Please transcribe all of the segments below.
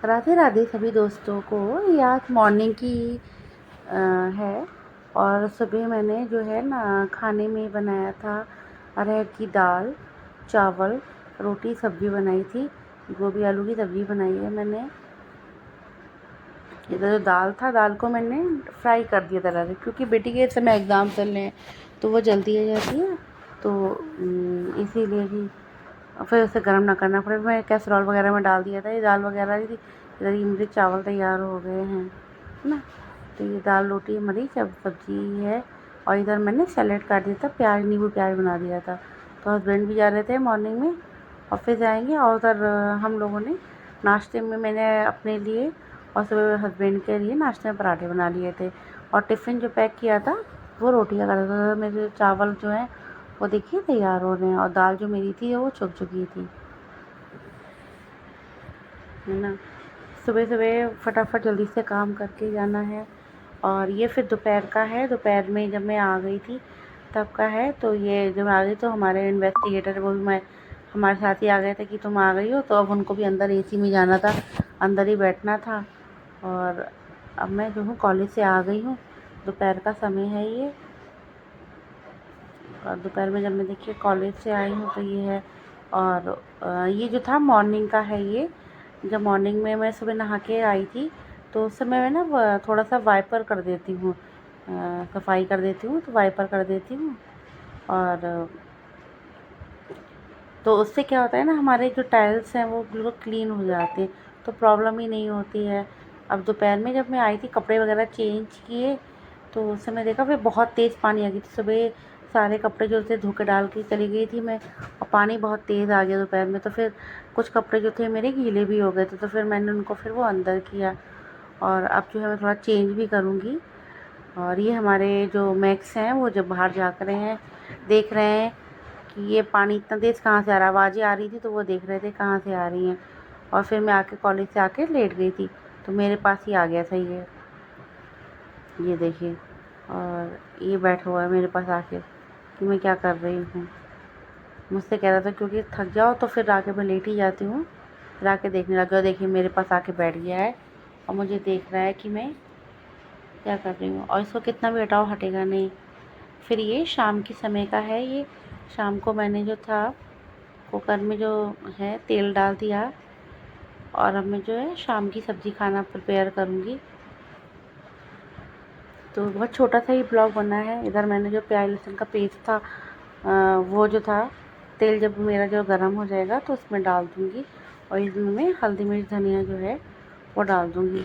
राधे राधे सभी दोस्तों को। ये आज मॉर्निंग की है। और सुबह मैंने जो है ना खाने में बनाया था अरहर की दाल, चावल, रोटी, सब्ज़ी बनाई थी। गोभी आलू की सब्ज़ी बनाई है मैंने। इधर जो दाल था, दाल को मैंने फ्राई कर दिया था डायरेक्ट, क्योंकि बेटी के समय एग्ज़ाम चल रहे हैं तो वो जल्दी आ जाती है, तो इसीलिए भी फिर उसे गर्म ना करना पड़े। मैं कैसरॉल वगैरह में डाल दिया था, ये दाल वगैरह थी। इधर ये मेरे चावल तैयार हो गए हैं, है ना। तो ये दाल रोटी हमारी सब्जी है। और इधर मैंने सैलेड काट दिया था, प्याज नींबू प्याज बना दिया था। तो हस्बैंड भी जा रहे थे मॉर्निंग में, ऑफिस जाएंगे। और उधर हम लोगों ने नाश्ते में मैंने अपने लिए और सुबह हस्बैंड के लिए नाश्ते में पराठे बना लिए थे। और टिफ़िन जो पैक किया था वो रोटियां कर दिया था। मेरे चावल जो हैं वो देखिए तैयार हो रहे हैं, और दाल जो मेरी थी वो छुक चुकी थी, है ना। सुबह सुबह फटाफट जल्दी से काम करके जाना है। और ये फिर दोपहर का है। दोपहर में जब मैं आ गई थी तब का है। तो ये जब आ गई तो हमारे इन्वेस्टिगेटर वो भी मैं हमारे साथ ही आ गए थे कि तुम आ गई हो, तो अब उनको भी अंदर एसी में जाना था, अंदर ही बैठना था। और अब मैं जो हूँ कॉलेज से आ गई हूँ, दोपहर का समय है ये। और दोपहर में जब मैं देखिए कॉलेज से आई हूँ तो ये है। और ये जो था मॉर्निंग का है ये। जब मॉर्निंग में मैं सुबह नहा के आई थी तो उस समय मैं ना थोड़ा सा वाइपर कर देती हूँ, सफाई कर देती हूँ, तो वाइपर कर देती हूँ। और तो उससे क्या होता है ना, हमारे जो टाइल्स हैं वो बिल्कुल क्लीन हो जाते हैं, तो प्रॉब्लम ही नहीं होती है। अब दोपहर में जब मैं आई थी कपड़े वगैरह चेंज किए तो उस समय देखा फिर बहुत तेज़ पानी आ गई थी। सुबह सारे कपड़े जो थे धो के डाल के चली गई थी मैं, और पानी बहुत तेज़ आ गया दोपहर में। तो फिर कुछ कपड़े जो थे मेरे गीले भी हो गए थे, तो फिर मैंने उनको फिर वो अंदर किया। और अब जो है मैं थोड़ा चेंज भी करूँगी। और ये हमारे जो मैक्स हैं वो जब बाहर जा कर हैं, देख रहे हैं कि ये पानी इतना तेज़ कहाँ से आ रहा है। आवाज़ें आ रही थी तो वो देख रहे थे कहाँ से आ रही हैं। और फिर मैं आके कॉलेज से आके लेट गई थी, तो मेरे पास ही आ गया था ये देखिए। और ये बैठा हुआ है मेरे पास आके कि मैं क्या कर रही हूँ। मुझसे कह रहा था क्योंकि थक जाओ तो फिर आके मैं लेट ही जाती हूँ। फिर आके देखने लगा, देखिए मेरे पास आके बैठ गया है और मुझे देख रहा है कि मैं क्या कर रही हूँ। और इसको कितना भी हटाओ हटेगा नहीं। फिर ये शाम के समय का है। ये शाम को मैंने जो था कुकर में जो है तेल डाल दिया, और अब मैं जो है शाम की सब्ज़ी खाना प्रिपेयर करूँगी। तो बहुत छोटा सा ही ब्लॉग बना है। इधर मैंने जो प्याज लहसुन का पेस्ट था वो जो था, तेल जब मेरा जो गर्म हो जाएगा तो उसमें डाल दूँगी, और इसमें मैं हल्दी मिर्च धनिया जो है वो डाल दूँगी।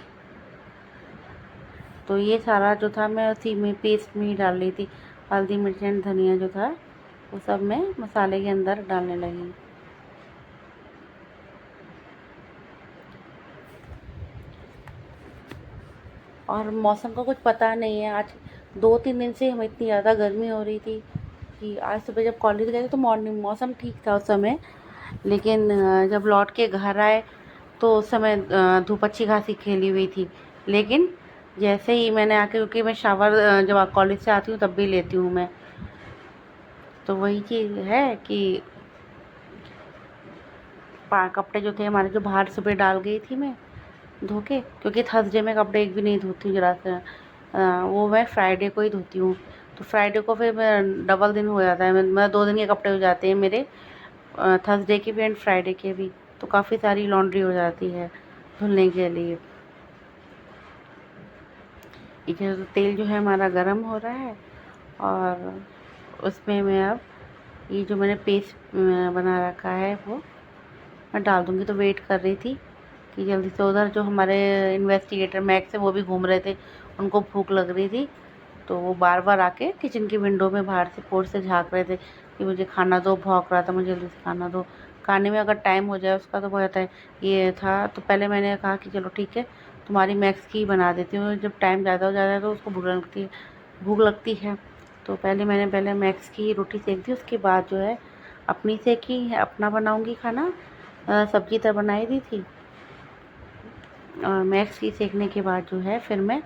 तो ये सारा जो था मैं उसी में पेस्ट में ही डाल रही थी। हल्दी मिर्च एंड धनिया जो था वो सब मैं मसाले के अंदर डालने लगी। और मौसम का कुछ पता नहीं है। आज 2-3 दिन से हमें इतनी ज़्यादा गर्मी हो रही थी कि आज सुबह जब कॉलेज गए तो मॉर्निंग मौसम ठीक था उस समय। लेकिन जब लौट के घर आए तो उस समय धूप अच्छी खासी खिली हुई थी। लेकिन जैसे ही मैंने आके, क्योंकि मैं शावर जब कॉलेज से आती हूँ तब भी लेती हूँ मैं, तो वही चीज़ है कि कपड़े जो थे हमारे जो बाहर सुबह डाल गई थी मैं धो के, क्योंकि थर्सडे में कपड़े एक भी नहीं धोती हूँ ज़रा से। वो मैं फ्राइडे को ही धोती हूँ। तो फ्राइडे को फिर मैं डबल दिन हो जाता है, मतलब 2 दिन के कपड़े हो जाते हैं मेरे, थर्सडे के भी एंड फ्राइडे के भी। तो काफ़ी सारी लॉन्ड्री हो जाती है धुलने के लिए। इधर तो तेल जो है हमारा गर्म हो रहा है, और उसमें मैं अब ये जो मैंने पेस्ट बना रखा है वो मैं डाल दूँगी। तो वेट कर रही थी कि जल्दी से, उधर जो हमारे इन्वेस्टिगेटर मैक्स है वो भी घूम रहे थे, उनको भूख लग रही थी। तो वो बार बार आके किचन की विंडो में बाहर से पोर्च से झाँक रहे थे कि मुझे खाना दो, भौंक रहा था मुझे जल्दी से खाना दो। खाने में अगर टाइम हो जाए उसका तो बहुत है। ये था तो पहले मैंने कहा कि चलो ठीक है, तुम्हारी मैक्स की ही बना देती हूँ। जब टाइम ज़्यादा हो जाता है तो उसको भूख लगती है। तो पहले मैक्स की ही रोटी सेक दी, उसके बाद जो है अपनी सेकी है, अपना बनाऊँगी खाना। सब्ज़ी तो बनाई दी थी, और मैक्स की सेकने के बाद जो है फिर मैं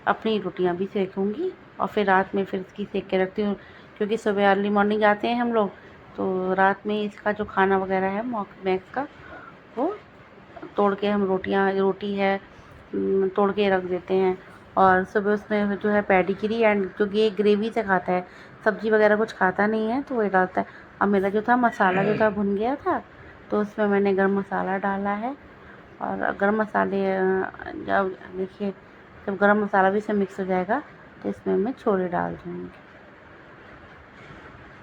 अपनी रोटियां भी सेकूँगी। और फिर रात में फिर इसकी सेक के रखती हूँ, क्योंकि सुबह अर्ली मॉर्निंग जाते हैं हम लोग, तो रात में इसका जो खाना वगैरह है मैक्स का वो तोड़ के हम रोटी है तोड़ के रख देते हैं। और सुबह उसमें जो है पेडिग्री एंड जो ये ग्रेवी से खाता है, सब्ज़ी वगैरह कुछ खाता नहीं है, तो वही डालता है। अब मेरा जो था मसाला जो था भुन गया था, तो उसमें मैंने गरम मसाला डाला है। और गरम मसाले जब देखिए जब गरम मसाला भी इसमें मिक्स हो जाएगा तो इसमें मैं छोले डाल दूँगी,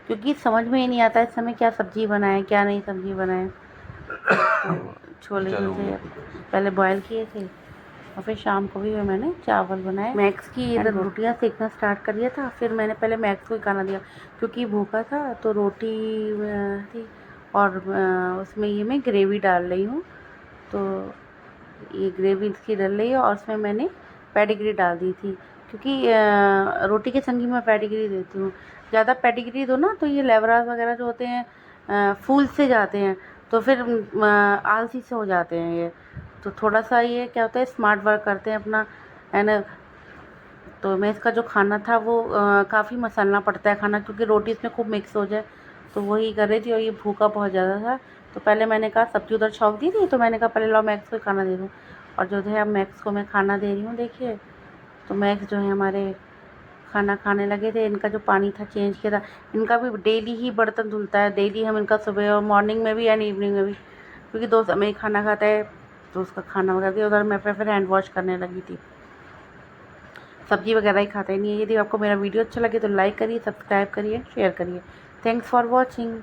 क्योंकि समझ में ही नहीं आता इस समय क्या सब्ज़ी बनाएं क्या नहीं सब्ज़ी बनाएं। तो छोले जो थे पहले बॉयल किए थे और फिर शाम को भी मैंने चावल बनाए। मैक्स की इधर रोटियां सेकना स्टार्ट कर दिया था, फिर मैंने पहले मैक्स को ही खाना दिया क्योंकि भूखा था। तो रोटी थी और उसमें ये मैं ग्रेवी डाल रही हूँ, तो ये ग्रेवी इसकी डल रही है और उसमें मैंने पेडिग्री डाल दी थी, क्योंकि रोटी के संगी में पेडिग्री देती हूँ। ज़्यादा पेडिग्री दो ना तो ये लेवराज वगैरह जो होते हैं फूल से जाते हैं, तो फिर आलसी से हो जाते हैं ये। तो थोड़ा सा ये क्या होता है स्मार्ट वर्क करते हैं अपना, है ना। तो मैं इसका जो खाना था वो काफ़ी मसालना पड़ता है खाना, क्योंकि रोटी इसमें खूब मिक्स हो जाए, तो वही कर रही थी। और ये भूखा बहुत ज़्यादा था, तो पहले मैंने कहा सब्ज़ी उधर छौंक दी थी, तो मैंने कहा पहले लाओ मैक्स को खाना दे दूँ। और जो है अब मैक्स को मैं खाना दे रही हूँ। देखिए तो मैक्स जो है हमारे खाना खाने लगे थे। इनका जो पानी था चेंज किया था। इनका भी डेली ही बर्तन धुलता है, डेली हम इनका सुबह और मॉर्निंग में भी एंड इवनिंग में भी, क्योंकि 2 समय ही खाना खाता है, तो उसका खाना वगैरह दिया। उधर मैं फिर हैंड वॉश करने लगी थी। सब्ज़ी वगैरह ही खाता ही नहीं है। यदि आपको मेरा वीडियो अच्छा लगे तो लाइक करिए, सब्सक्राइब करिए, शेयर करिए। Thanks for watching.